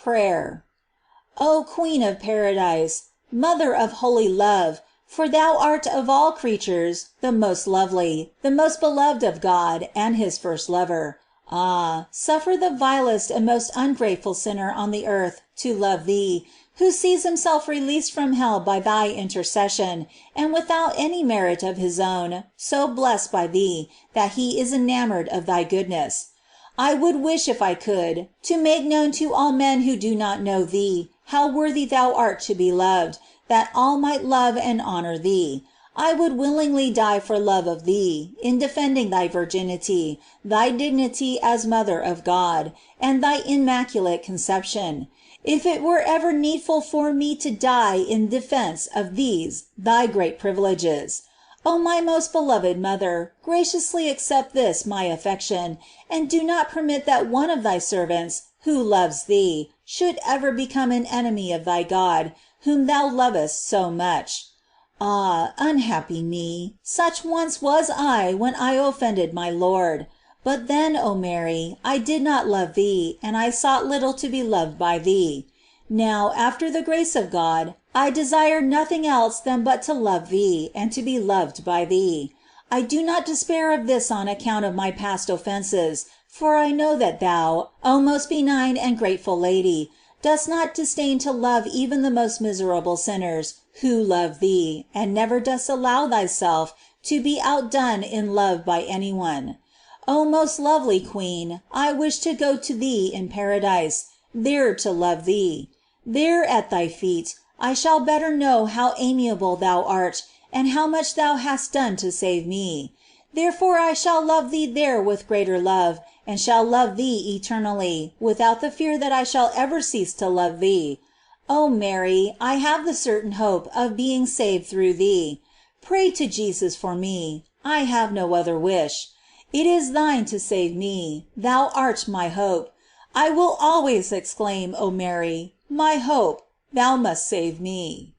Prayer. O Queen of Paradise, Mother of holy love, for thou art of all creatures the most lovely, the most beloved of God and his first lover. Ah, suffer the vilest and most ungrateful sinner on the earth to love thee, who sees himself released from hell by thy intercession, and without any merit of his own, so blessed by thee, that he is enamored of thy goodness. I would wish, if I could, to make known to all men who do not know thee, how worthy thou art to be loved, that all might love and honor thee. I would willingly die for love of thee, in defending thy virginity, thy dignity as Mother of God, and thy immaculate conception, if it were ever needful for me to die in defense of these thy great privileges. O my most beloved Mother, graciously accept this my affection, and do not permit that one of thy servants, who loves thee, should ever become an enemy of thy God, whom thou lovest so much. Ah, unhappy me! Such once was I when I offended my Lord. But then, O Mary, I did not love thee, and I sought little to be loved by thee. Now, after the grace of God, I desire nothing else than but to love thee, and to be loved by thee. I do not despair of this on account of my past offenses, for I know that thou, O most benign and grateful Lady, dost not disdain to love even the most miserable sinners, who love thee, and never dost allow thyself to be outdone in love by any one. O most lovely Queen, I wish to go to thee in paradise, there to love thee. There at thy feet I shall better know how amiable thou art, and how much thou hast done to save me. Therefore I shall love thee there with greater love, and shall love thee eternally, without the fear that I shall ever cease to love thee. O Mary, I have the certain hope of being saved through thee. Pray to Jesus for me. I have no other wish. It is thine to save me. Thou art my hope. I will always exclaim, O Mary, my hope, thou must save me.